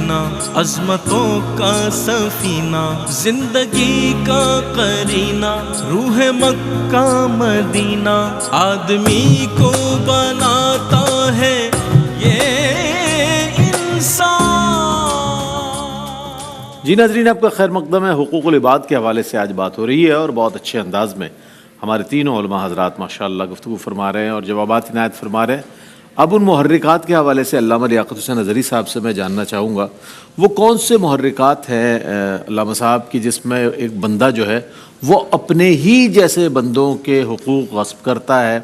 سینہ، عظمتوں کا سفینہ، زندگی کا قرینہ، روح مکہ مدینہ، آدمی کو بناتا ہے یہ انسان۔ جی ناظرین، آپ کا خیر مقدم ہے۔ حقوق العباد کے حوالے سے آج بات ہو رہی ہے اور بہت اچھے انداز میں ہمارے تینوں علماء حضرات ماشاءاللہ گفتگو فرما رہے ہیں اور جوابات عنایت فرما رہے ہیں۔ اب ان محرکات کے حوالے سے علامہ لیاقت حسین اظہری صاحب سے میں جاننا چاہوں گا وہ کون سے محرکات ہیں علامہ صاحب کی جس میں ایک بندہ جو ہے وہ اپنے ہی جیسے بندوں کے حقوق غصب کرتا ہے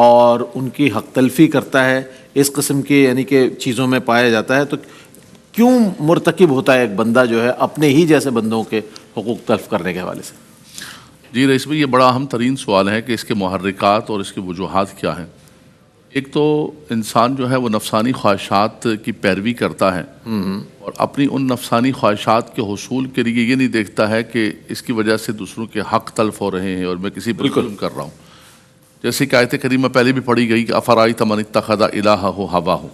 اور ان کی حق تلفی کرتا ہے، اس قسم کی یعنی کہ چیزوں میں پایا جاتا ہے، تو کیوں مرتکب ہوتا ہے ایک بندہ جو ہے اپنے ہی جیسے بندوں کے حقوق تلف کرنے کے حوالے سے؟ جی رئیس بھائی، یہ بڑا اہم ترین سوال ہے کہ اس کے محرکات اور اس کی وجوہات کیا ہیں۔ ایک تو انسان جو ہے وہ نفسانی خواہشات کی پیروی کرتا ہے اور اپنی ان نفسانی خواہشات کے حصول کے لیے یہ نہیں دیکھتا ہے کہ اس کی وجہ سے دوسروں کے حق تلف ہو رہے ہیں اور میں کسی پر ظلم کر رہا ہوں۔ جیسے کہ آیت کریمہ پہلے بھی پڑھی گئی کہ افرائیت من اتخذ الہہ ہواہ،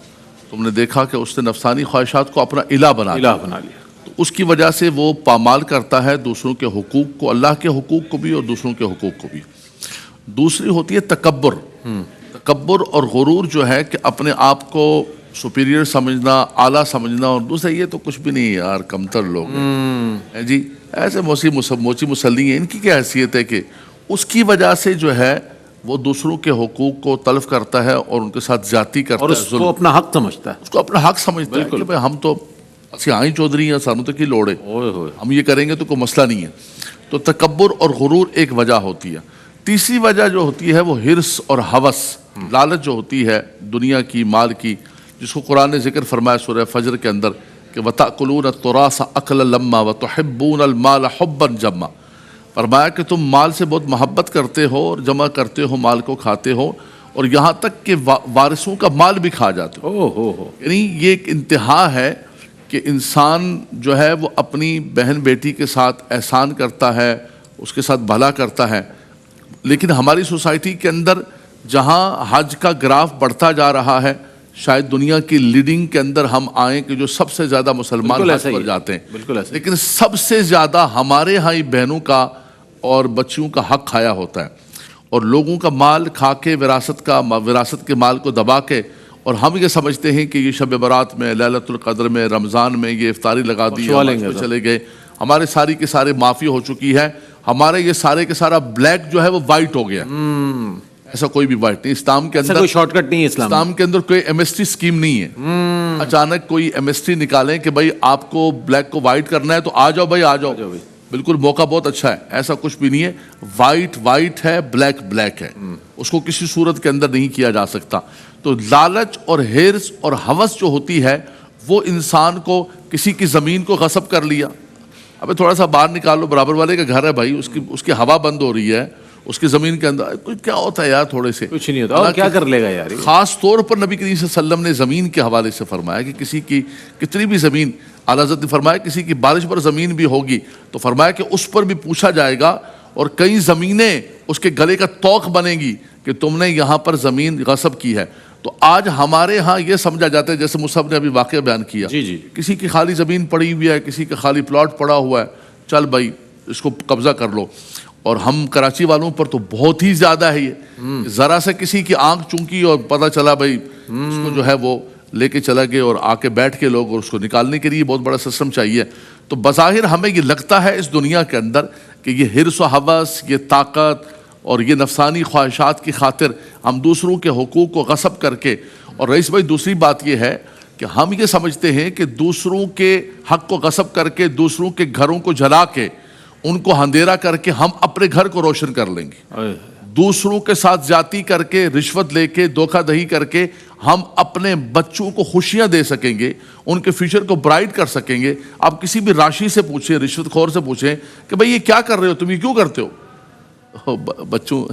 تم نے دیکھا کہ اس نے نفسانی خواہشات کو اپنا الہ بنا لیا، تو اس کی وجہ سے وہ پامال کرتا ہے دوسروں کے حقوق کو، اللہ کے حقوق کو بھی اور دوسروں کے حقوق کو بھی۔ دوسری ہوتی ہے تکبر۔ تکبر اور غرور جو ہے کہ اپنے آپ کو سپیریئر سمجھنا، اعلیٰ سمجھنا، اور دوسرا یہ تو کچھ بھی نہیں یار، کمتر لوگ ہیں جی، ایسے موچی مسلی ہیں، ان کی کیا حیثیت ہے، کہ اس کی وجہ سے جو ہے وہ دوسروں کے حقوق کو تلف کرتا ہے اور ان کے ساتھ زیادتی کرتا ہے، اور اس کو اپنا حق سمجھتا ہے، اس کو اپنا حق سمجھتا ہے کہ بھائی ہم تو اسی آئیں چودھری ہیں، سانوں تک ہی لوڑے، ہم یہ کریں گے تو کوئی مسئلہ نہیں ہے۔ تو تکبر اور غرور ایک وجہ ہوتی ہے۔ تیسری وجہ جو ہوتی ہے وہ حرص اور ہوس، لالچ جو ہوتی ہے دنیا کی، مال کی، جس کو قرآن نے ذکر فرمایا سورہ فجر کے اندر کہ وَتَأْكُلُونَ التُّرَاثَ أَكْلًا لَمًّا وَتُحِبُّونَ الْمَالَ حُبًّا جَمًّا، فرمایا کہ تم مال سے بہت محبت کرتے ہو اور جمع کرتے ہو، مال کو کھاتے ہو اور یہاں تک کہ وارثوں کا مال بھی کھا جاتے ہو۔ یعنی یہ ایک انتہا ہے کہ انسان جو ہے وہ اپنی بہن بیٹی کے ساتھ احسان کرتا ہے، اس کے ساتھ بھلا کرتا ہے، لیکن ہماری سوسائٹی کے اندر جہاں حج کا گراف بڑھتا جا رہا ہے، شاید دنیا کی لیڈنگ کے اندر ہم آئیں کہ جو سب سے زیادہ مسلمان حج پر جاتے ہیں، لیکن سب سے زیادہ ہمارے ہاں ہی بہنوں کا اور بچیوں کا حق کھایا ہوتا ہے، اور لوگوں کا مال کھا کے وراثت کے مال کو دبا کے، اور ہم یہ سمجھتے ہیں کہ یہ شب برات میں، لیلۃ القدر میں، رمضان میں یہ افطاری لگا دی، چلے گئے، ہمارے ساری کے سارے معافی ہو چکی ہے، ہمارے یہ سارے کے سارا بلیک جو ہے وہ وائٹ ہو گیا۔ ایسا کوئی بھی وائٹ نہیں، اسلام کے اندر کوئی شارٹ کٹ نہیں ہے، اسلام کے اندر کوئی ایم ایس ٹی اسکیم نہیں ہے، اچانک کوئی ایم ایس ٹی نکالیں کہ بھائی آپ کو بلیک کو وائٹ کرنا ہے تو آ جاؤ بھائی، آ جاؤ، بالکل موقع بہت اچھا ہے۔ ایسا کچھ بھی نہیں ہے، وائٹ وائٹ ہے، بلیک بلیک ہے، اس کو کسی صورت کے اندر نہیں کیا جا سکتا۔ تو لالچ اور حرص اور ہوس جو ہوتی ہے وہ انسان کو، کسی کی زمین کو غصب کر لیا، ابھی تھوڑا سا باہر نکال لو، برابر والے کا گھر ہے بھائی، اس کی ہوا بند ہو رہی ہے، اس کی زمین کے اندر کچھ کیا ہوتا ہے یار، تھوڑے سے کچھ نہیں ہوتا، اور کیا کر لے گا یار۔ خاص طور پر نبی کریم صلی اللہ علیہ وسلم نے زمین کے حوالے سے فرمایا کہ کسی کی کتنی بھی زمین، اعلیٰ حضرت نے فرمایا کسی کی بارش پر زمین بھی ہوگی تو فرمایا کہ اس پر بھی پوچھا جائے گا، اور کئی زمینیں اس کے گلے کا توق بنے گی کہ تم نے یہاں پر زمین غصب کی ہے۔ تو آج ہمارے ہاں یہ سمجھا جاتا ہے، جیسے مصعب نے ابھی واقعہ بیان کیا، کسی کی خالی زمین پڑی ہوئی ہے، کسی کا خالی پلاٹ پڑا ہوا ہے، چل بھائی اس کو قبضہ کر لو۔ اور ہم کراچی والوں پر تو بہت ہی زیادہ ہے یہ، ذرا سے کسی کی آنکھ چونکی اور پتہ چلا بھائی اس کو جو ہے وہ لے کے چلا گئے، اور آ کے بیٹھ کے لوگ، اور اس کو نکالنے کے لیے بہت بڑا سسٹم چاہیے۔ تو بظاہر ہمیں یہ لگتا ہے اس دنیا کے اندر کہ یہ حرص و ہوس، یہ طاقت اور یہ نفسانی خواہشات کی خاطر ہم دوسروں کے حقوق کو غصب کر کے، اور رئیس بھائی دوسری بات یہ ہے کہ ہم یہ سمجھتے ہیں کہ دوسروں کے حق کو غصب کر کے، دوسروں کے گھروں کو جلا کے، ان کو اندھیرا کر کے ہم اپنے گھر کو روشن کر لیں گے، دوسروں کے ساتھ زیادتی کر کے، رشوت لے کے، دھوکہ دہی کر کے ہم اپنے بچوں کو خوشیاں دے سکیں گے، ان کے فیوچر کو برائٹ کر سکیں گے۔ آپ کسی بھی راشی سے پوچھیں، رشوت خور سے پوچھیں کہ بھئی یہ کیا کر رہے ہو تم، یہ کیوں کرتے ہو؟ بچوں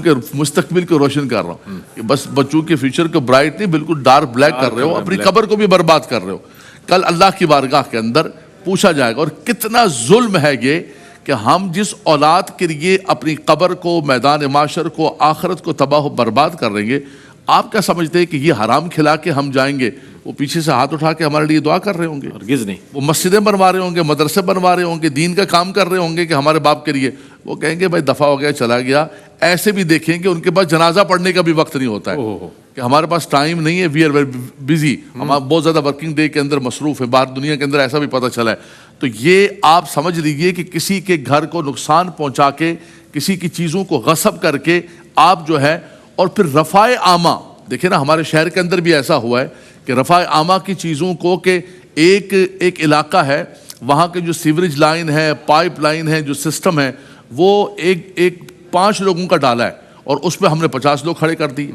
کے مستقبل کو روشن کر رہا ہوں، کہ بس بچوں کے فیوچر کو برائٹ نہیں، بالکل ڈارک بلیک کر رہے ہو، اپنی قبر کو بھی برباد کر رہے ہو۔ کل اللہ کی بارگاہ کے اندر پوچھا جائے گا، اور کتنا ظلم ہے یہ کہ ہم جس اولاد کے لیے اپنی قبر کو، میدان معاشر کو، آخرت کو تباہ و برباد کر رہیں گے، آپ کیا سمجھتے ہیں کہ یہ حرام کھلا کے ہم جائیں گے وہ پیچھے سے ہاتھ اٹھا کے ہمارے لیے دعا کر رہے ہوں گے، ہرگز نہیں. وہ مسجدیں بنوا رہے ہوں گے، مدرسے بنوا رہے ہوں گے، دین کا کام کر رہے ہوں گے کہ ہمارے باپ کے لیے. وہ کہیں گے بھائی دفعہ ہو گیا چلا گیا. ایسے بھی دیکھیں کہ ان کے پاس جنازہ پڑھنے کا بھی وقت نہیں ہوتا ہے کہ ہمارے پاس ٹائم نہیں ہے، وی آر ویری بزی، ہم بہت زیادہ ورکنگ ڈے کے اندر مصروف ہیں، باہر دنیا کے اندر ایسا بھی پتہ چلا ہے. تو یہ آپ سمجھ لیجئے کہ کسی کے گھر کو نقصان پہنچا کے، کسی کی چیزوں کو غصب کر کے آپ جو ہے، اور پھر رفع عامہ، دیکھیں نا ہمارے شہر کے اندر بھی ایسا ہوا ہے کہ رفع عامہ کی چیزوں کو، کہ ایک علاقہ ہے وہاں کے جو سیوریج لائن ہے، پائپ لائن ہے، جو سسٹم ہے، وہ ایک 5 لوگوں کا ڈالا ہے اور اس پہ ہم نے 50 لوگ کھڑے کر دیے.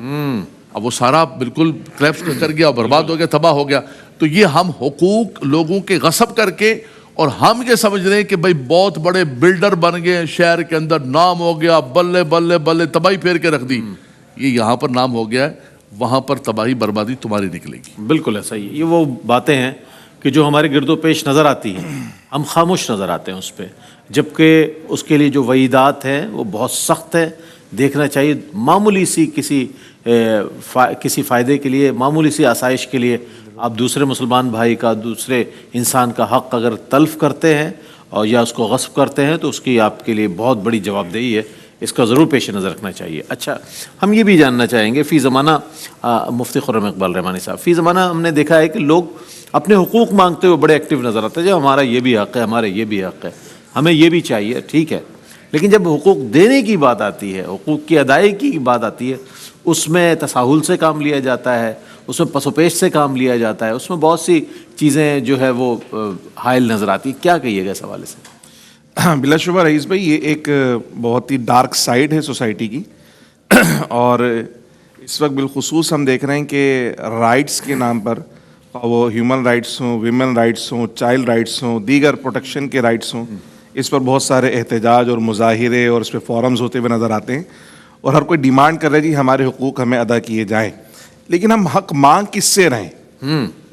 اب وہ سارا بالکل کلیپس کر گیا، برباد ہو گیا، تباہ ہو گیا. تو یہ ہم حقوق لوگوں کے غصب کر کے، اور ہم یہ سمجھ رہے ہیں کہ بھئی بہت بڑے بلڈر بن گئے شہر کے اندر، نام ہو گیا، بلے بلے بلے تباہی پھیر کے رکھ دی. یہ یہاں پر نام ہو گیا ہے، وہاں پر تباہی بربادی تمہاری نکلے گی. بالکل ایسا ہی. یہ وہ باتیں ہیں کہ جو ہمارے گرد و پیش نظر آتی ہیں، ہم خاموش نظر آتے ہیں اس پہ، جبکہ اس کے لیے جو وعیدات ہیں وہ بہت سخت ہے. دیکھنا چاہیے معمولی سی کسی فائدے کے لیے، معمولی سی آسائش کے لیے آپ دوسرے مسلمان بھائی کا، دوسرے انسان کا حق اگر تلف کرتے ہیں اور یا اس کو غصب کرتے ہیں تو اس کی آپ کے لیے بہت بڑی جواب دہی ہے. اس کا ضرور پیش نظر رکھنا چاہیے. اچھا، ہم یہ بھی جاننا چاہیں گے، فی زمانہ مفتی خرم اقبال رحمانی صاحب، فی زمانہ ہم نے دیکھا ہے کہ لوگ اپنے حقوق مانگتے ہوئے بڑے ایکٹیو نظر آتے ہیں. جب ہمارا یہ بھی حق ہے، ہمارا یہ بھی حق ہے، ہمیں یہ بھی چاہیے، ٹھیک ہے. لیکن جب حقوق دینے کی بات آتی ہے، حقوق کی ادائیگی کی بات آتی ہے، اس میں تساہل سے کام لیا جاتا ہے، اس میں پس و پیش سے کام لیا جاتا ہے، اس میں بہت سی چیزیں جو ہے وہ حائل نظر آتی ہیں. کیا کہیے گا اس حوالے سے؟ بلا شبہ رئیس بھائی، یہ ایک بہت ہی ڈارک سائڈ ہے سوسائٹی کی. اور اس وقت بالخصوص ہم دیکھ رہے ہیں کہ رائٹس کے نام پر، وہ ہیومن رائٹس ہوں، ویمن رائٹس ہوں، چائلڈ رائٹس ہوں، دیگر پروٹیکشن کے رائٹس ہوں، اس پر بہت سارے احتجاج اور مظاہرے اور اس پہ فورمز ہوتے ہوئے نظر آتے ہیں. اور ہر کوئی ڈیمانڈ کر رہے جی ہمارے حقوق ہمیں ادا کیے جائیں. لیکن ہم حق مانگ کس سے رہیں؟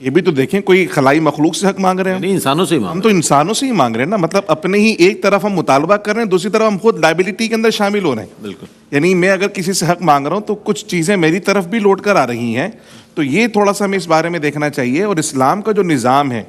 یہ بھی تو دیکھیں، کوئی خلائی مخلوق سے حق مانگ رہے ہیں؟ نہیں، انسانوں سے ہی ہم تو انسانوں سے ہی مانگ رہے ہیں نا. مطلب اپنے ہی ایک طرف ہم مطالبہ کر رہے ہیں، دوسری طرف ہم خود لائبلٹی کے اندر شامل ہو رہے ہیں. بالکل. یعنی میں اگر کسی سے حق مانگ رہا ہوں تو کچھ چیزیں میری طرف بھی لوٹ کر آ رہی ہیں. تو یہ تھوڑا سا ہمیں اس بارے میں دیکھنا چاہیے. اور اسلام کا جو نظام ہے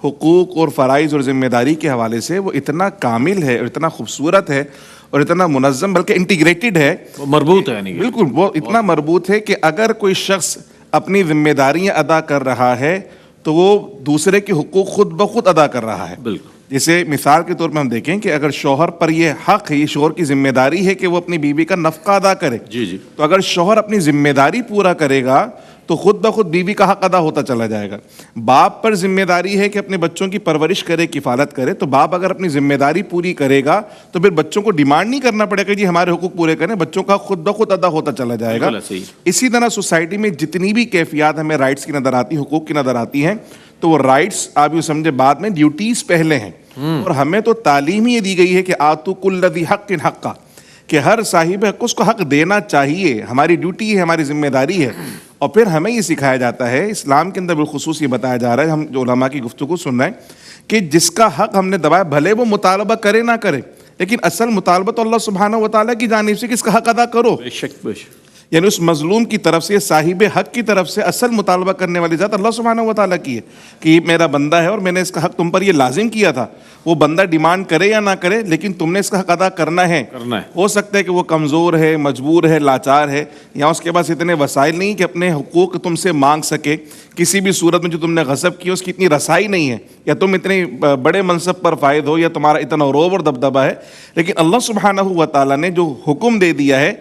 حقوق اور فرائض اور ذمہ داری کے حوالے سے، وہ اتنا کامل ہے اور اتنا خوبصورت ہے اور اتنا منظم، بلکہ انٹیگریٹڈ ہے، مربوط ہے. یعنی بالکل وہ اتنا مربوط ہے کہ اگر کوئی شخص اپنی ذمہ داریاں ادا کر رہا ہے تو وہ دوسرے کے حقوق خود بخود ادا کر رہا ہے. بالکل. جیسے مثال کے طور پہ ہم دیکھیں کہ اگر شوہر پر یہ حق ہے، یہ شوہر کی ذمہ داری ہے کہ وہ اپنی بیوی کا نفقہ ادا کرے. جی. تو اگر شوہر اپنی ذمہ داری پورا کرے گا تو خود بخود بیوی کا حق ادا ہوتا چلا جائے گا. باپ پر ذمہ داری ہے کہ اپنے بچوں کی پرورش کرے، کفالت کرے. تو باپ اگر اپنی ذمہ داری پوری کرے گا تو پھر بچوں کو ڈیمانڈ نہیں کرنا پڑے گا جی ہمارے حقوق پورے کریں، بچوں کا خود بخود ادا ہوتا چلا جائے گا. اسی طرح سوسائٹی میں جتنی بھی کیفیات ہمیں رائٹس کی نظر آتی، حقوق کی نظر آتی ہیں، تو وہ رائٹس آپ یہ سمجھے بعد میں ڈیوٹیز پہلے ہیں. اور ہمیں تو تعلیم ہی یہ دی گئی ہے کہ آتو کل ذی حق حقہ، کہ ہر صاحب حق اس کو حق دینا چاہیے. ہماری ڈیوٹی ہے، ہماری ذمہ داری ہے. اور پھر ہمیں یہ سکھایا جاتا ہے، اسلام کے اندر بالخصوص یہ بتایا جا رہا ہے، ہم جو علماء کی گفتگو سن رہے ہیں، کہ جس کا حق ہم نے دبایا بھلے وہ مطالبہ کرے نہ کرے، لیکن اصل مطالبہ تو اللہ سبحانہ و تعالیٰ کی جانب سے کہ اس کا حق ادا کرو. بے شک. یعنی اس مظلوم کی طرف سے، صاحب حق کی طرف سے اصل مطالبہ کرنے والی ذات اللہ سبحانہ و تعالیٰ کی ہے کہ یہ میرا بندہ ہے اور میں نے اس کا حق تم پر یہ لازم کیا تھا. وہ بندہ ڈیمانڈ کرے یا نہ کرے، لیکن تم نے اس کا حق ادا کرنا ہے. ہو سکتا ہے کہ وہ کمزور ہے، مجبور ہے، لاچار ہے، یا اس کے پاس اتنے وسائل نہیں کہ اپنے حقوق تم سے مانگ سکے. کسی بھی صورت میں جو تم نے غصب کی اس کی اتنی رسائی نہیں ہے، یا تم اتنے بڑے منصب پر فائد ہو، یا تمہارا اتنا روب اور دبدبہ ہے. لیکن اللہ سبحانہ و تعالیٰ نے جو حکم دے دیا ہے،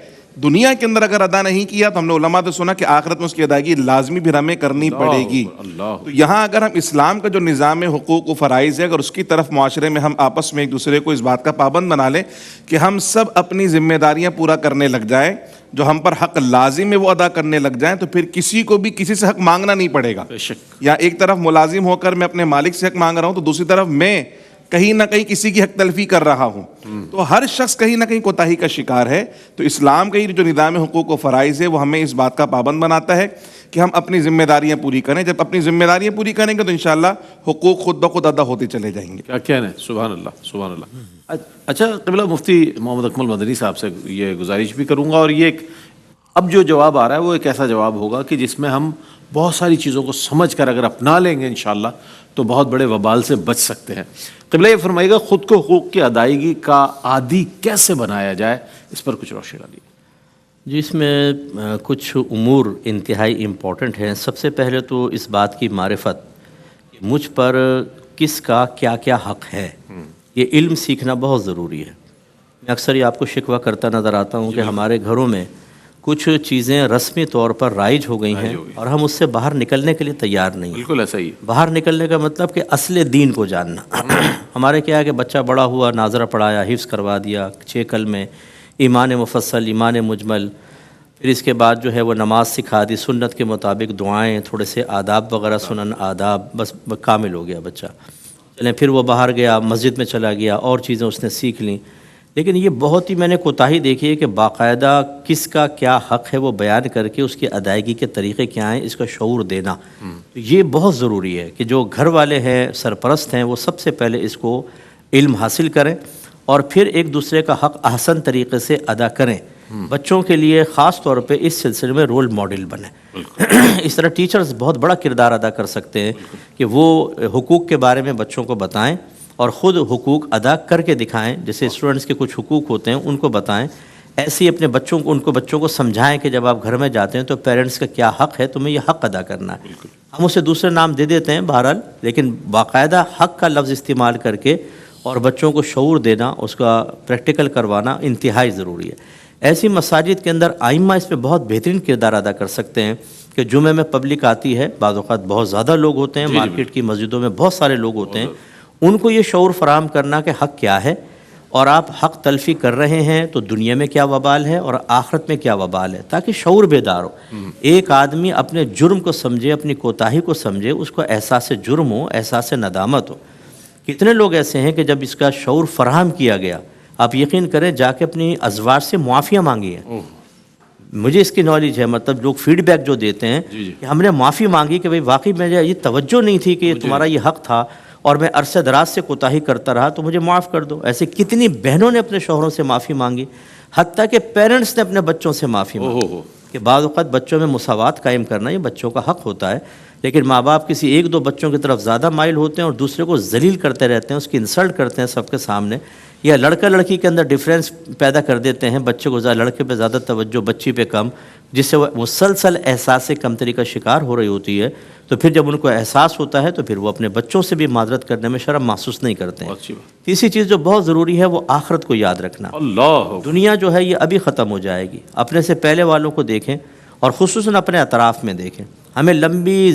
دنیا کے اندر اگر ادا نہیں کیا تو ہم نے علماء تو سنا کہ آخرت میں اس کی ادائیگی لازمی بھی ہمیں کرنی پڑے گی. تو یہاں اگر ہم اسلام کا جو نظام حقوق و فرائض ہے، اگر اس کی طرف معاشرے میں ہم آپس میں ایک دوسرے کو اس بات کا پابند بنا لیں کہ ہم سب اپنی ذمہ داریاں پورا کرنے لگ جائیں، جو ہم پر حق لازم ہے وہ ادا کرنے لگ جائیں، تو پھر کسی کو بھی کسی سے حق مانگنا نہیں پڑے گا. یا ایک طرف ملازم ہو کر میں اپنے مالک سے حق مانگ رہا ہوں، تو دوسری طرف میں کہیں نہ کہیں کسی کی حق تلفی کر رہا ہوں. تو ہر شخص کہیں نہ کہیں کوتاہی کا شکار ہے. تو اسلام کا یہ جو نظام حقوق و فرائض ہے وہ ہمیں اس بات کا پابند بناتا ہے کہ ہم اپنی ذمہ داریاں پوری کریں. جب اپنی ذمہ داریاں پوری کریں گے تو انشاءاللہ حقوق خود بخود ادا ہوتے چلے جائیں گے. کیا کہنا ہے؟ سبحان اللہ، سبحان اللہ. اچھا قبلہ مفتی محمد اکمل مدنی صاحب سے یہ گزارش بھی کروں گا، اور یہ اب جو جواب آ رہا ہے وہ ایک ایسا جواب ہوگا کہ جس میں ہم بہت ساری چیزوں کو سمجھ کر اگر اپنا لیں گے انشاءاللہ تو بہت بڑے وبال سے بچ سکتے ہیں. قبلہ یہ فرمائیے گا خود کو حقوق کی ادائیگی کا عادی کیسے بنایا جائے, اس پر کچھ روشنی ڈالیے. جی اس میں کچھ امور انتہائی امپورٹنٹ ہیں. سب سے پہلے تو اس بات کی معرفت کہ مجھ پر کس کا کیا کیا حق ہے, یہ علم سیکھنا بہت ضروری ہے. میں اکثر یہ آپ کو شکوہ کرتا نظر آتا ہوں کہ ہمارے گھروں میں کچھ چیزیں رسمی طور پر رائج ہو گئی ہیں اور ہم اس سے باہر نکلنے کے لیے تیار نہیں ہیں. بالکل ایسا ہی. باہر نکلنے کا مطلب کہ اصل دین کو جاننا. ہمارے کیا ہے کہ بچہ بڑا ہوا, ناظرہ پڑھایا, حفظ کروا دیا 6 کلمے, ایمان مفصل, ایمان مجمل, پھر اس کے بعد جو ہے وہ نماز سکھا دی, سنت کے مطابق دعائیں, تھوڑے سے آداب وغیرہ سنن آداب, بس کامل ہو گیا بچہ. چلیں پھر وہ باہر گیا, مسجد میں چلا گیا, اور چیزیں اس نے سیکھ لیں. لیکن یہ بہت ہی میں نے کوتاہی دیکھی ہے کہ باقاعدہ کس کا کیا حق ہے وہ بیان کر کے اس کی ادائیگی کے طریقے کیا ہیں اس کا شعور دینا. تو یہ بہت ضروری ہے کہ جو گھر والے ہیں, سرپرست ہیں, وہ سب سے پہلے اس کو علم حاصل کریں اور پھر ایک دوسرے کا حق احسن طریقے سے ادا کریں. بچوں کے لیے خاص طور پہ اس سلسلے میں رول ماڈل بنیں. اس طرح ٹیچرز بہت بڑا کردار ادا کر سکتے ہیں کہ وہ حقوق کے بارے میں بچوں کو بتائیں اور خود حقوق ادا کر کے دکھائیں. جیسے اسٹوڈنٹس کے کچھ حقوق ہوتے ہیں ان کو بتائیں, ایسے ہی اپنے بچوں کو بچوں کو سمجھائیں کہ جب آپ گھر میں جاتے ہیں تو پیرنٹس کا کیا حق ہے, تمہیں یہ حق ادا کرنا ہے. ہم اسے دوسرے نام دے دیتے ہیں بہرحال, لیکن باقاعدہ حق کا لفظ استعمال کر کے اور بچوں کو شعور دینا, اس کا پریکٹیکل کروانا انتہائی ضروری ہے. ایسی مساجد کے اندر ائمہ اس میں بہت بہترین کردار ادا کر سکتے ہیں کہ جمعے میں پبلک آتی ہے, بعض اوقات بہت زیادہ لوگ ہوتے ہیں, مارکیٹ کی مسجدوں میں بہت سارے لوگ ہوتے ہیں, ان کو یہ شعور فراہم کرنا کہ حق کیا ہے اور آپ حق تلفی کر رہے ہیں تو دنیا میں کیا وبال ہے اور آخرت میں کیا وبال ہے, تاکہ شعور بیدار ہو. ایک آدمی اپنے جرم کو سمجھے, اپنی کوتاہی کو سمجھے, اس کو احساس جرم ہو, احساس ندامت ہو. کتنے لوگ ایسے ہیں کہ جب اس کا شعور فراہم کیا گیا, آپ یقین کریں جا کے اپنی ازواج سے معافیاں مانگی ہیں. مجھے اس کی نالج ہے, مطلب لوگ فیڈ بیک جو دیتے ہیں کہ ہم نے معافی مانگی کہ بھئی واقعی مجھے یہ توجہ نہیں تھی کہ تمہارا یہ حق تھا اور میں عرصہ دراز سے کوتاہی کرتا رہا, تو مجھے معاف کر دو. ایسے کتنی بہنوں نے اپنے شوہروں سے معافی مانگی, حتیٰ کہ پیرنٹس نے اپنے بچوں سے معافی مانگی. کہ بعض اوقات بچوں میں مساوات قائم کرنا یہ بچوں کا حق ہوتا ہے, لیکن ماں باپ کسی 1-2 بچوں کی طرف زیادہ مائل ہوتے ہیں اور دوسرے کو ذلیل کرتے رہتے ہیں, اس کی انسلٹ کرتے ہیں سب کے سامنے, یا لڑکا لڑکی کے اندر ڈفرینس پیدا کر دیتے ہیں, بچے کو لڑکے پہ زیادہ توجہ, بچی پہ کم, جس سے وہ مسلسل احساس کمتری کا شکار ہو رہی ہوتی ہے. تو پھر جب ان کو احساس ہوتا ہے تو پھر وہ اپنے بچوں سے بھی معذرت کرنے میں شرم محسوس نہیں کرتے ہیں. تیسری چیز جو بہت ضروری ہے وہ آخرت کو یاد رکھنا. دنیا جو ہے یہ ابھی ختم ہو جائے گی, اپنے سے پہلے والوں کو دیکھیں اور خصوصاً اپنے اطراف میں دیکھیں. ہمیں لمبی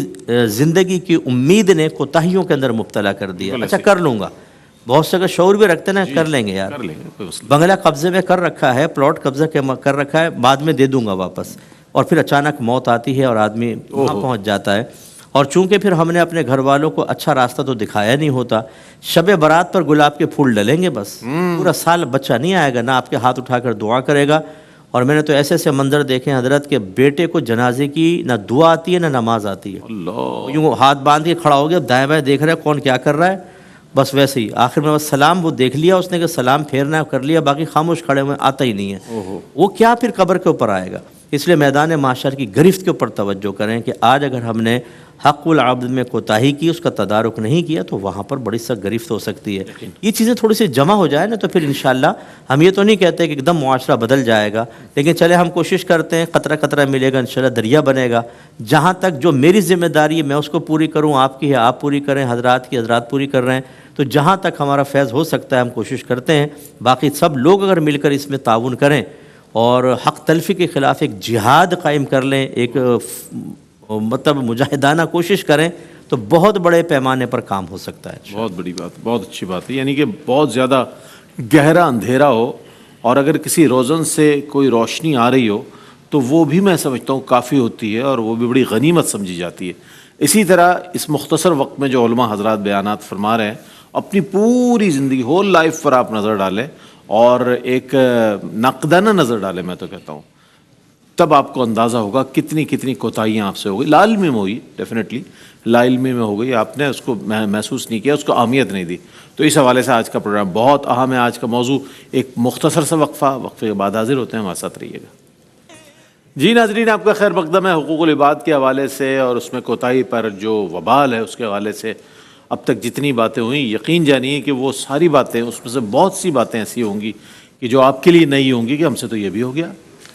زندگی کی امید نے کوتاہیوں کے اندر مبتلا کر دیا. اچھا کر لوں گا, بہت سے کا شعور بھی رکھتے ہیں کر لیں گے یار, بنگلہ قبضے میں کر رکھا ہے, پلاٹ قبضہ کر رکھا ہے, بعد میں دے دوں گا واپس, اور پھر اچانک موت آتی ہے اور آدمی وہاں پہنچ جاتا ہے. اور چونکہ پھر ہم نے اپنے گھر والوں کو اچھا راستہ تو دکھایا نہیں ہوتا, شب برات پر گلاب کے پھول ڈلیں گے بس, پورا سال بچہ نہیں آئے گا, نہ آپ کے ہاتھ اٹھا کر دعا کرے گا. اور میں نے تو ایسے ایسے منظر دیکھے ہیں حضرت کے بیٹے کو جنازے کی نہ دعا آتی ہے نہ نماز آتی ہے, یوں ہاتھ باندھ کے کھڑا ہو گیا, دائیں بائیں دیکھ رہا ہے کون کیا کر رہا ہے, بس ویسے ہی آخر میں بس سلام وہ دیکھ لیا اس نے کہ سلام پھیرنا ہے, کر لیا, باقی خاموش کھڑے ہوئے, آتا ہی نہیں ہے. وہ کیا پھر قبر کے اوپر آئے گا. اس لیے میدان معاشر کی گرفت کے اوپر توجہ کریں کہ آج اگر ہم نے حق العبد میں کوتاہی کی, اس کا تدارک نہیں کیا, تو وہاں پر بڑی سخت گرفت ہو سکتی ہے. یہ چیزیں تھوڑی سی جمع ہو جائے نا تو پھر انشاءاللہ ہم یہ تو نہیں کہتے کہ ایک دم معاشرہ بدل جائے گا, لیکن چلے ہم کوشش کرتے ہیں, قطرہ قطرہ ملے گا انشاءاللہ دریا بنے گا. جہاں تک جو میری ذمہ داری ہے میں اس کو پوری کروں, آپ کی ہے آپ پوری کریں, حضرات کی حضرات پوری کر رہے ہیں, تو جہاں تک ہمارا فیض ہو سکتا ہے ہم کوشش کرتے ہیں. باقی سب لوگ اگر مل کر اس میں تعاون کریں اور حق تلفی کے خلاف ایک جہاد قائم کر لیں, ایک مطلب مجاہدانہ کوشش کریں, تو بہت بڑے پیمانے پر کام ہو سکتا ہے. بہت بڑی بات, بہت اچھی بات ہے. یعنی کہ بہت زیادہ گہرا اندھیرا ہو اور اگر کسی روزن سے کوئی روشنی آ رہی ہو تو وہ بھی میں سمجھتا ہوں کافی ہوتی ہے اور وہ بھی بڑی غنیمت سمجھی جاتی ہے. اسی طرح اس مختصر وقت میں جو علماء حضرات بیانات فرما رہے ہیں, اپنی پوری زندگی ہول لائف پر آپ نظر ڈالیں اور ایک نقدانہ نظر ڈالیں, میں تو کہتا ہوں, تب آپ کو اندازہ ہوگا کتنی کتنی کوتاہیاں آپ سے ہو گئی. لا علمی میں ہوئی, ڈیفینیٹلی لا علمی میں ہو گئی, آپ نے اس کو محسوس نہیں کیا, اس کو اہمیت نہیں دی. تو اس حوالے سے آج کا پروگرام بہت اہم ہے. آج کا موضوع ایک مختصر سا وقفے کے بعد حاضر ہوتے ہیں, ہمارے ساتھ رہیے گا. جی ناظرین، آپ کا خیر مقدم ہے حقوق العباد کے حوالے سے اور اس میں کوتاہی پر جو وبال ہے اس کے حوالے سے اب تک جتنی باتیں ہوئیں، یقین جانیے کہ وہ ساری باتیں، اس میں سے بہت سی باتیں ایسی ہوں گی کہ جو آپ کے لیے نہیں ہوں گی کہ ہم سے تو یہ بھی ہو گیا،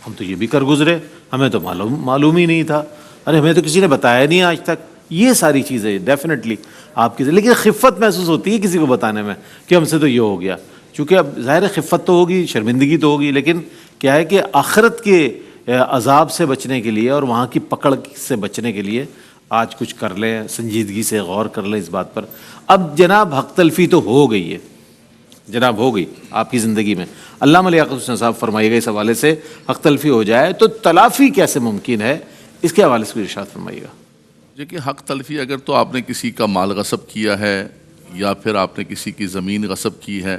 ہم تو یہ بھی کر گزرے، ہمیں تو معلوم ہی نہیں تھا، ارے ہمیں تو کسی نے بتایا نہیں آج تک. یہ ساری چیزیں ڈیفینیٹلی آپ کی، لیکن خفت محسوس ہوتی ہے کسی کو بتانے میں کہ ہم سے تو یہ ہو گیا، چونکہ اب ظاہر خفت تو ہوگی، شرمندگی تو ہوگی، لیکن کیا ہے کہ آخرت کے عذاب سے بچنے کے لیے اور وہاں کی پکڑ سے بچنے کے لیے آج کچھ کر لیں، سنجیدگی سے غور کر لیں اس بات پر. اب جناب حق تلفی تو ہو گئی ہے، جناب ہو گئی آپ کی زندگی میں. علامہ لیاقت حسین صاحب فرمائیے گا اس حوالے سے، حق تلفی ہو جائے تو تلافی کیسے ممکن ہے، اس کے حوالے سے بھی ارشاد فرمائیے گا. دیکھیے حق تلفی اگر تو آپ نے کسی کا مال غصب کیا ہے یا پھر آپ نے کسی کی زمین غصب کی ہے،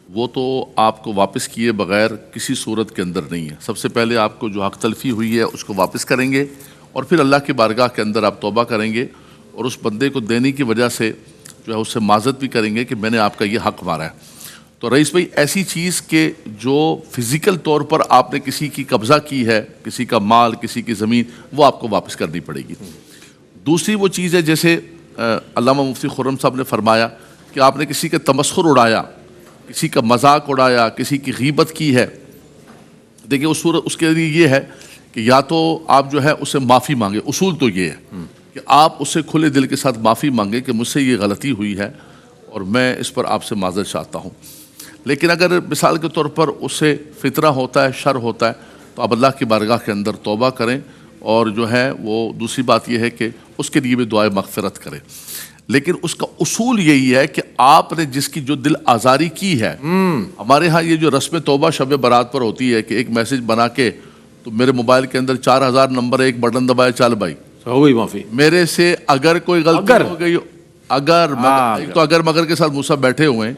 وہ تو آپ کو واپس کیے بغیر کسی صورت کے اندر نہیں ہے. سب سے پہلے آپ کو جو حق تلفی ہوئی ہے اس کو واپس کریں گے اور پھر اللہ کی بارگاہ کے اندر آپ توبہ کریں گے اور اس بندے کو دینے کی وجہ سے جو ہے اس سے معذرت بھی کریں گے کہ میں نے آپ کا یہ حق مارا ہے. تو رئیس بھائی ایسی چیز کہ جو فزیکل طور پر آپ نے کسی کی قبضہ کی ہے، کسی کا مال، کسی کی زمین، وہ آپ کو واپس کرنی پڑے گی. دوسری وہ چیز ہے جیسے علامہ مفتی خرم صاحب نے فرمایا کہ آپ نے کسی کا تمسخر اڑایا، کسی کا مذاق اڑایا، کسی کی غیبت کی ہے. دیکھیں اس کے لیے یہ ہے کہ یا تو آپ جو ہے اسے معافی مانگے. اصول تو یہ ہے کہ آپ اس سے کھلے دل کے ساتھ معافی مانگے کہ مجھ سے یہ غلطی ہوئی ہے اور میں اس پر آپ سے معذرت چاہتا ہوں. لیکن اگر مثال کے طور پر اس سے فتنہ ہوتا ہے، شر ہوتا ہے، تو آپ اللہ کی بارگاہ کے اندر توبہ کریں اور جو ہے وہ دوسری بات یہ ہے کہ اس کے لیے بھی دعائے مغفرت کریں. لیکن اس کا اصول یہی ہے کہ آپ نے جس کی جو دل آزاری کی ہے، ہمارے ہاں یہ جو رسم توبہ شب برات پر ہوتی ہے کہ ایک میسج بنا کے تو میرے موبائل کے اندر 4000 نمبر ایک بٹن دبائے، چل بھائی ہو گئی معافی. میرے سے اگر کوئی غلطی ہو گئی، ایک تو اگر مگر کے ساتھ موسیٰ بیٹھے ہوئے ہیں،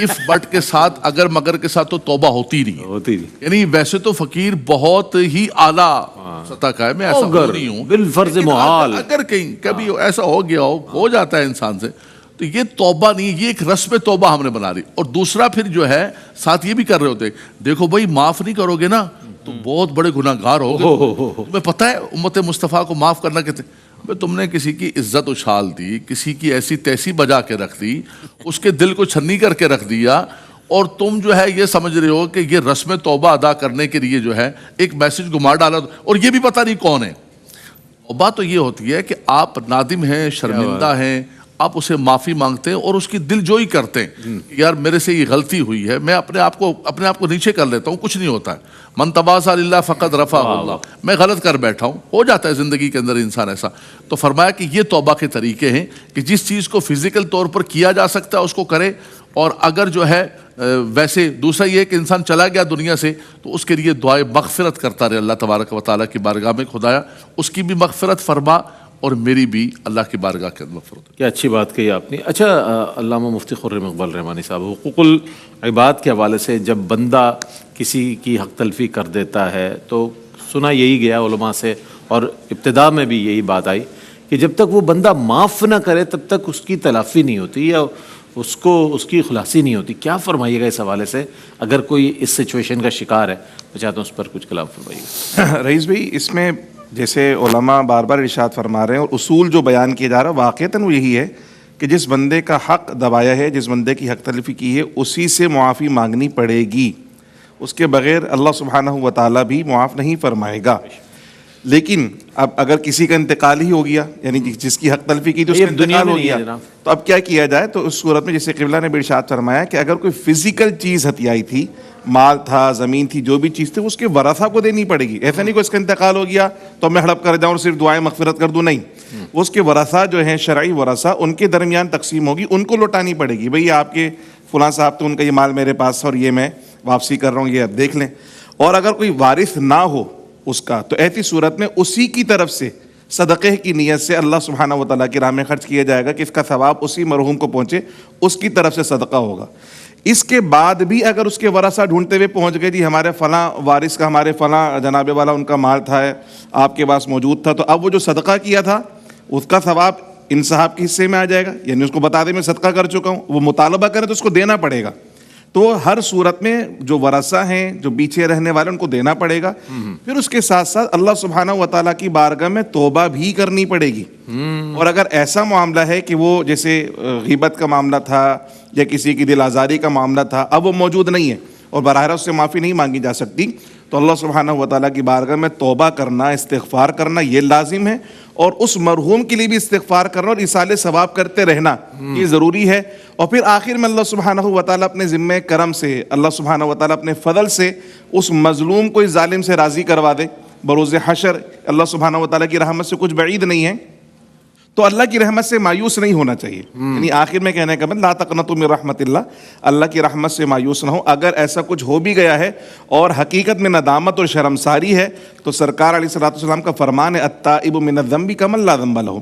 اف بٹ کے ساتھ اگر مگر کے ساتھ تو توبہ ہوتی نہیں ہوتی نہیں. یعنی ویسے تو فقیر بہت ہی اعلیٰ سطح کا ہے، میں ایسا نہیں ہوں، بالفرض محال اگر کہیں کبھی ایسا ہو گیا ہو جاتا ہے انسان سے، تو یہ توبہ نہیں، یہ ایک رسم توبہ ہم نے بنا لی. اور دوسرا پھر جو ہے ساتھ یہ بھی کر رہے ہوتے دیکھو بھائی معاف نہیں کرو گے نا تو بہت بڑے گناہ گار ہو گے. تمہیں پتہ ہے امت مصطفیٰ کو معاف کرنا کہتے تم نے کسی کی عزت اچھال دی، کسی کی ایسی تیسی بجا کے رکھ دی، اس کے دل کو چھنی کر کے رکھ دیا، اور تم جو ہے یہ سمجھ رہے ہو کہ یہ رسم توبہ ادا کرنے کے لیے جو ہے ایک میسج گما ڈالا اور یہ بھی پتہ نہیں کون ہے. اور بات تو یہ ہوتی ہے کہ آپ نادم ہیں، شرمندہ ہیں، آپ اسے معافی مانگتے ہیں اور اس کی دل جوئی کرتے ہیں یار میرے سے یہ غلطی ہوئی ہے، میں اپنے آپ کو نیچے کر لیتا ہوں، کچھ نہیں ہوتا ہے. من تواضع للہ فقد رفعہ اللہ، میں غلط کر بیٹھا ہوں، ہو جاتا ہے زندگی کے اندر انسان ایسا. تو فرمایا کہ یہ توبہ کے طریقے ہیں کہ جس چیز کو فزیکل طور پر کیا جا سکتا ہے اس کو کرے، اور اگر جو ہے ویسے دوسرا یہ کہ انسان چلا گیا دنیا سے تو اس کے لیے دعائے مغفرت کرتا رہے اللہ تبارک و تعالیٰ کی بارگاہ میں، خدایا اس کی بھی مغفرت فرما اور میری بھی اللہ کی بارگاہ کے اندر مغفرت. کیا اچھی بات کہی آپ نے. اچھا علامہ مفتی خرم اقبال رحمانی صاحب، حقوق العباد کے حوالے سے جب بندہ کسی کی حق تلفی کر دیتا ہے تو سنا یہی گیا علماء سے اور ابتدا میں بھی یہی بات آئی کہ جب تک وہ بندہ معاف نہ کرے تب تک اس کی تلافی نہیں ہوتی یا اس کی خلاصی نہیں ہوتی. کیا فرمائیے گا اس حوالے سے، اگر کوئی اس سچویشن کا شکار ہے تو چاہتا ہوں اس پر کچھ کلام فرمائیے گا. رئیس بھائی اس میں جیسے علماء بار بار ارشاد فرما رہے ہیں اور اصول جو بیان کیا جا رہا ہے واقعتاً وہ یہی ہے کہ جس بندے کا حق دبایا ہے، جس بندے کی حق تلفی کی ہے، اسی سے معافی مانگنی پڑے گی، اس کے بغیر اللہ سبحانہ و تعالیٰ بھی معاف نہیں فرمائے گا. لیکن اب اگر کسی کا انتقال ہی ہو گیا، یعنی جس کی حق تلفی کی تو اس کا انتقال ہو گیا، تو اب کیا کیا جائے؟ تو اس صورت میں جیسے قبلہ نے بھی ارشاد فرمایا کہ اگر کوئی فزیکل چیز ہتھیائی تھی، مال تھا، زمین تھی، جو بھی چیز تھی، اس کے ورثہ کو دینی پڑے گی. ایسا نہیں کہ اس کا انتقال ہو گیا تو میں ہڑپ کر جاؤں اور صرف دعائیں مغفرت کر دوں، نہیں. اس کے ورثہ جو ہیں شرعی ورثہ، ان کے درمیان تقسیم ہوگی، ان کو لوٹانی پڑے گی. بھئی آپ کے فلاں صاحب تو ان کا یہ مال میرے پاس اور یہ میں واپسی کر رہا ہوں، یہ اب دیکھ لیں. اور اگر کوئی وارث نہ ہو اس کا تو ایسی صورت میں اسی کی طرف سے صدقے کی نیت سے اللہ سبحانہ و تعالیٰ کی راہ میں خرچ کیا جائے گا کہ اس کا ثواب اسی مرحوم کو پہنچے، اس کی طرف سے صدقہ ہوگا. اس کے بعد بھی اگر اس کے ورثہ ڈھونڈتے ہوئے پہنچ گئے جی ہمارے فلاں وارث کا، ہمارے فلاں جناب والا ان کا مال تھا، آپ کے پاس موجود تھا، تو اب وہ جو صدقہ کیا تھا اس کا ثواب ان صاحب کے حصے میں آ جائے گا، یعنی اس کو بتا دیں میں صدقہ کر چکا ہوں، وہ مطالبہ کرے تو اس کو دینا پڑے گا. تو ہر صورت میں جو ورثہ ہیں، جو پیچھے رہنے والے، ان کو دینا پڑے گا. پھر اس کے ساتھ ساتھ اللہ سبحانہ و تعالیٰ کی بارگاہ میں توبہ بھی کرنی پڑے گی. اور اگر ایسا معاملہ ہے کہ وہ جیسے غیبت کا معاملہ تھا یا کسی کی دل آزاری کا معاملہ تھا، اب وہ موجود نہیں ہے اور براہ راست سے معافی نہیں مانگی جا سکتی، تو اللہ سبحانہ و تعالیٰ کی بارگاہ میں توبہ کرنا، استغفار کرنا یہ لازم ہے. اور اس مرحوم کے لیے بھی استغفار کرنا اور ایصال ثواب کرتے رہنا یہ ضروری ہے. اور پھر آخر میں اللہ سبحانہ و تعالیٰ اپنے ذمہ کرم سے، اللہ سبحانہ و تعالیٰ اپنے فضل سے اس مظلوم کو اس ظالم سے راضی کروا دے بروز حشر. اللہ سبحانہ و تعالیٰ کی رحمت سے کچھ بعید نہیں ہے، تو اللہ کی رحمت سے مایوس نہیں ہونا چاہیے. یعنی آخر میں کہنے کا مطلب لا تقنطوا من رحمت اللہ، اللہ کی رحمت سے مایوس نہ ہو. اگر ایسا کچھ ہو بھی گیا ہے اور حقیقت میں ندامت اور شرمساری ہے تو سرکار علیہ الصلوۃ والسلام کا فرمان ہے التائب من الذنب کمن لا ذنب لہ،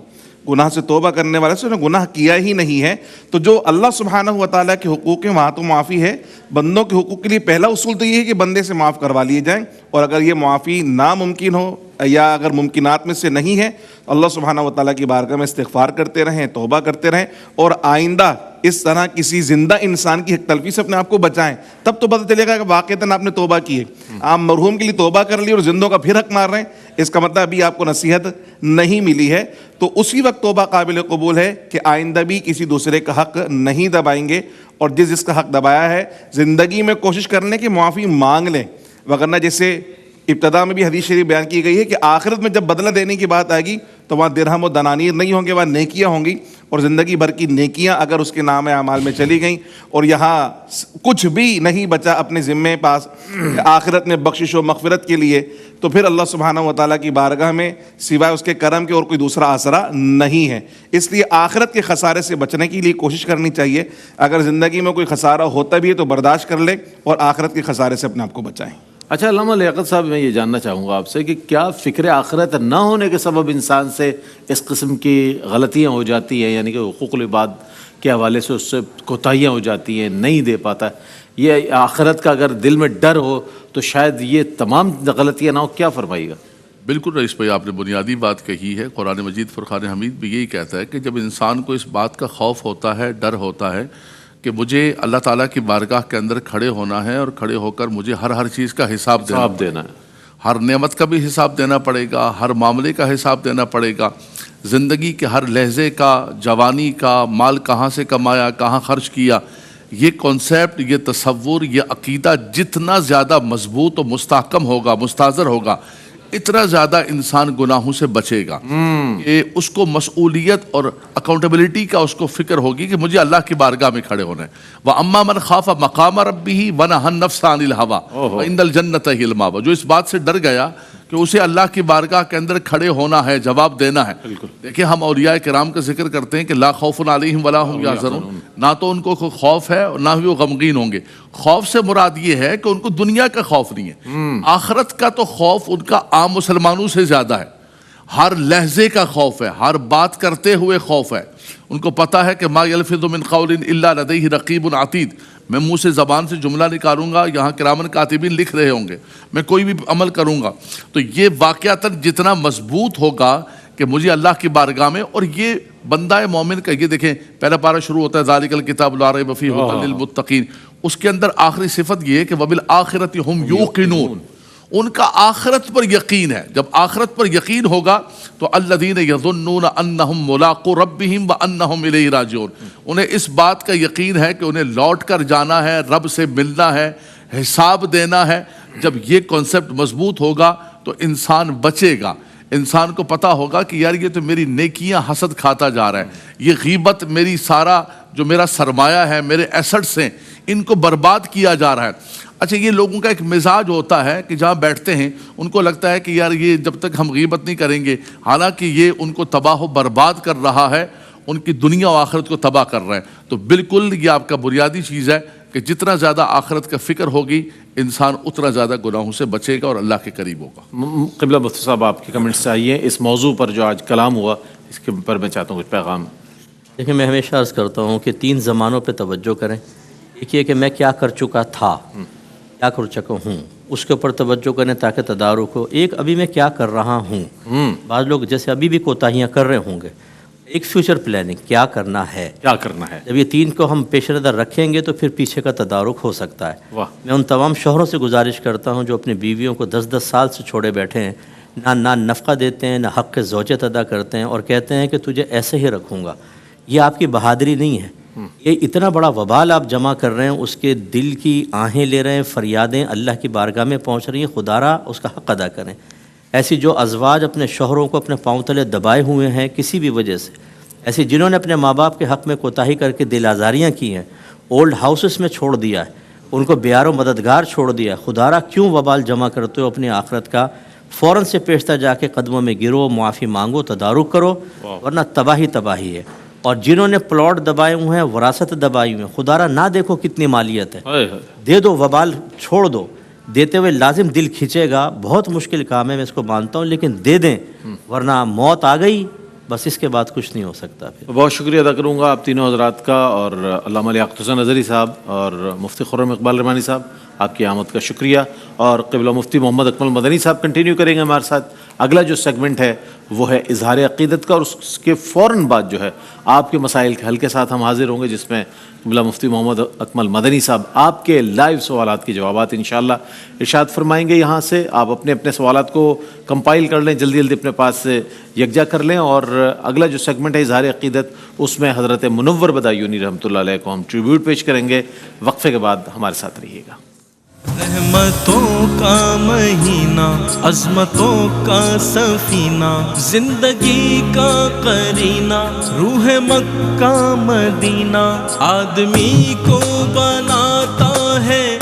گناہ سے توبہ کرنے والے سے انہیں گناہ کیا ہی نہیں ہے. تو جو اللہ سبحانہ و تعالیٰ کے حقوق ہیں وہاں تو معافی ہے. بندوں کے حقوق کے لیے پہلا اصول تو یہ ہے کہ بندے سے معاف کروا لیے جائیں، اور اگر یہ معافی ناممکن ہو یا اگر ممکنات میں سے نہیں ہے، اللہ سبحانہ و تعالیٰ کی بارگاہ میں استغفار کرتے رہیں، توبہ کرتے رہیں، اور آئندہ اس طرح کسی زندہ انسان کی حق تلفی سے اپنے آپ کو بچائیں. تب تو پتہ چلے گا کہ واقعتاً آپ نے توبہ کی ہے. آپ مرحوم کے لیے توبہ کر لی اور زندوں کا پھر حق مار رہے ہیں، اس کا مطلب ابھی آپ کو نصیحت نہیں ملی ہے. تو اسی وقت توبہ قابل قبول ہے کہ آئندہ بھی کسی دوسرے کا حق نہیں دبائیں گے، اور جس کا حق دبایا ہے زندگی میں کوشش کر لیں کہ معافی مانگ لیں. وگرنہ جیسے ابتدا میں بھی حدیث شریف بیان کی گئی ہے کہ آخرت میں جب بدلہ دینے کی بات آئے گی تو وہاں درہم و دنانیر نہیں ہوں گے، وہاں نیکیاں ہوں گی. اور زندگی بھر کی نیکیاں اگر اس کے نام اعمال میں چلی گئیں اور یہاں کچھ بھی نہیں بچا اپنے ذمے پاس آخرت میں بخشش و مغفرت کے لیے، تو پھر اللہ سبحانہ و تعالیٰ کی بارگاہ میں سوائے اس کے کرم کے اور کوئی دوسرا آسرا نہیں ہے. اس لیے آخرت کے خسارے سے بچنے کے لیے کوشش کرنی چاہیے. اگر زندگی میں کوئی خسارہ ہوتا بھی ہے تو برداشت کر لیں اور آخرت کے خسارے سے اپنے آپ کو بچائیں. اچھا علامہ لیاقت صاحب، میں یہ جاننا چاہوں گا آپ سے کہ کیا فکر آخرت نہ ہونے کے سبب انسان سے اس قسم کی غلطیاں ہو جاتی ہیں، یعنی کہ حقوق العباد کے حوالے سے اس سے کوتاہیاں ہو جاتی ہیں، نہیں دے پاتا؟ یہ آخرت کا اگر دل میں ڈر ہو تو شاید یہ تمام غلطیاں نہ ہو. کیا فرمائیے گا؟ بالکل رئیس بھائی، آپ نے بنیادی بات کہی ہے. قرآن مجید فرقان حمید بھی یہی کہتا ہے کہ جب انسان کو اس بات کا خوف ہوتا ہے، ڈر ہوتا ہے کہ مجھے اللہ تعالیٰ کی بارگاہ کے اندر کھڑے ہونا ہے اور کھڑے ہو کر مجھے ہر چیز کا حساب دینا ہے، ہر نعمت کا بھی حساب دینا پڑے گا، ہر معاملے کا حساب دینا پڑے گا، زندگی کے ہر لحظے کا، جوانی کا، مال کہاں سے کمایا، کہاں خرچ کیا، یہ کانسیپٹ، یہ تصور، یہ عقیدہ جتنا زیادہ مضبوط و مستحکم ہوگا، مستحضر ہوگا، اتنا زیادہ انسان گناہوں سے بچے گا. کہ اس کو مسئولیت اور اکاؤنٹیبلٹی کا اس کو فکر ہوگی کہ مجھے اللہ کی بارگاہ میں کھڑے ہونا ہے. وَأَمَّا مَنْ خَافَ مَقَامَ رَبِّهِ وَنَهَى النَّفْسَ عَنِ الْهَوَىٰ فَإِنَّ الْجَنَّةَ هِيَ الْمَأْوَىٰ، جو اس بات سے ڈر گیا کہ اسے اللہ کی بارگاہ کے اندر کھڑے ہونا ہے، جواب دینا ہے. دیکھیں ہم اولیاء کرام کا ذکر کرتے ہیں کہ لا خوف علیہم ولا هم یحزنون، نہ تو ان کو کوئی خوف ہے اور نہ ہی وہ غمگین ہوں گے. خوف سے مراد یہ ہے کہ ان کو دنیا کا خوف نہیں ہے، آخرت کا تو خوف ان کا عام مسلمانوں سے زیادہ ہے. ہر لحظے کا خوف ہے، ہر بات کرتے ہوئے خوف ہے. ان کو پتہ ہے کہ ما یلفظ من قول الا لدیہ رقیب عتید، میں منہ سے زبان سے جملہ نکالوں گا، یہاں کرامن کاتبین لکھ رہے ہوں گے، میں کوئی بھی عمل کروں گا. تو یہ واقعتاً جتنا مضبوط ہوگا کہ مجھے اللہ کی بارگاہ میں، اور یہ بندہ مومن کا، یہ دیکھیں پہلا پارہ شروع ہوتا ہے ذالک الکتاب لا ریب فیہ ھدی للمتقین، اس کے اندر آخری صفت یہ ہے کہ وبالآخرۃ ھم یوقنون، ان کا آخرت پر یقین ہے. جب آخرت پر یقین ہوگا تو الذین یظنون انہم ملاقو ربہم وانہم الیہ راجعون، انہیں اس بات کا یقین ہے کہ انہیں لوٹ کر جانا ہے، رب سے ملنا ہے، حساب دینا ہے. جب یہ کانسیپٹ مضبوط ہوگا تو انسان بچے گا. انسان کو پتہ ہوگا کہ یار یہ تو میری نیکیاں حسد کھاتا جا رہا ہے، یہ غیبت میری سارا جو میرا سرمایہ ہے، میرے ایسٹس ہیں، ان کو برباد کیا جا رہا ہے. اچھا، یہ لوگوں کا ایک مزاج ہوتا ہے کہ جہاں بیٹھتے ہیں ان کو لگتا ہے کہ یار یہ جب تک ہم غیبت نہیں کریں گے، حالانکہ یہ ان کو تباہ و برباد کر رہا ہے، ان کی دنیا و آخرت کو تباہ کر رہے ہیں. تو بالکل یہ آپ کا بنیادی چیز ہے کہ جتنا زیادہ آخرت کا فکر ہوگی انسان اتنا زیادہ گناہوں سے بچے گا اور اللہ کے قریب ہوگا. قبلہ مفتی صاحب، آپ کے کمنٹس چاہیے اس موضوع پر جو آج کلام ہوا، اس کے پر میں چاہتا ہوں کچھ پیغام. دیکھیں، میں ہمیشہ عرض کرتا ہوں کہ 3 زمانوں پہ توجہ کریں. ایک یہ کہ میں کیا کر چکا تھا، کیا کر چکا ہوں، اس کے اوپر توجہ کریں تاکہ تدارک ہو. ایک ابھی میں کیا کر رہا ہوں. بعض لوگ جیسے ابھی بھی کوتاہیاں کر رہے ہوں گے، ایک فیوچر پلاننگ کیا کرنا ہے. کیا کرنا ہے. جب یہ تین کو ہم پیش نظر رکھیں گے تو پھر پیچھے کا تدارک ہو سکتا ہے. واہ. میں ان تمام شوہروں سے گزارش کرتا ہوں جو اپنی بیویوں کو 10-10 سال سے چھوڑے بیٹھے ہیں, نہ نفقہ دیتے ہیں, نہ حق زوجت ادا کرتے ہیں, اور کہتے ہیں کہ تجھے ایسے ہی رکھوں گا. یہ آپ کی بہادری نہیں ہے. یہ اتنا بڑا وبال آپ جمع کر رہے ہیں, اس کے دل کی آہیں لے رہے ہیں, فریادیں اللہ کی بارگاہ میں پہنچ رہی ہیں. خدا را اس کا حق ادا کریں. ایسی جو ازواج اپنے شوہروں کو اپنے پاؤں تلے دبائے ہوئے ہیں کسی بھی وجہ سے, ایسی جنہوں نے اپنے ماں باپ کے حق میں کوتاہی کر کے دل آزاریاں کی ہیں, اولڈ ہاؤسز میں چھوڑ دیا ہے, ان کو بیار و مددگار چھوڑ دیا ہے, خدا را کیوں وبال جمع کرتے ہو اپنی آخرت کا؟ فوراً سے پیشتر جا کے قدموں میں گرو, معافی مانگو, تدارک کرو, ورنہ تباہی ہے. اور جنہوں نے پلاٹ دبائے ہوئے ہیں, وراثت دبائی ہوئے ہیں, خدا را نہ دیکھو کتنی مالیت ہے, دے دو, وبال چھوڑ دو. دیتے ہوئے لازم دل کھینچے گا, بہت مشکل کام ہے, میں اس کو مانتا ہوں, لیکن دے دیں, ورنہ موت آ گئی, بس اس کے بعد کچھ نہیں ہو سکتا. پھر بہت شکریہ ادا کروں گا آپ تینوں حضرات کا, اور علامہ لیاقت حسین اظہری صاحب اور مفتی خرم اقبال رحمانی صاحب, آپ کی آمد کا شکریہ. اور قبلہ مفتی محمد اکمل مدنی صاحب کنٹینیو کریں گے ہمارے ساتھ. اگلا جو سیگمنٹ ہے وہ ہے اظہار عقیدت کا, اور اس کے فوراً بعد جو ہے آپ کے مسائل کے حل کے ساتھ ہم حاضر ہوں گے, جس میں قبلہ مفتی محمد اکمل مدنی صاحب آپ کے لائیو سوالات کے جوابات انشاءاللہ ارشاد فرمائیں گے. یہاں سے آپ اپنے اپنے سوالات کو کمپائل کر لیں, جلدی جلدی اپنے پاس سے یکجا کر لیں. اور اگلا جو سیگمنٹ ہے اظہار عقیدت, اس میں حضرت منور بدایونی رحمۃ اللہ علیہ کو ہم ٹریبیوٹ پیش کریں گے. وقفے کے بعد ہمارے ساتھ رہیے گا. رحمتوں کا مہینہ, عظمتوں کا سفینہ, زندگی کا قرینہ, روح مکہ مدینہ, آدمی کو بناتا ہے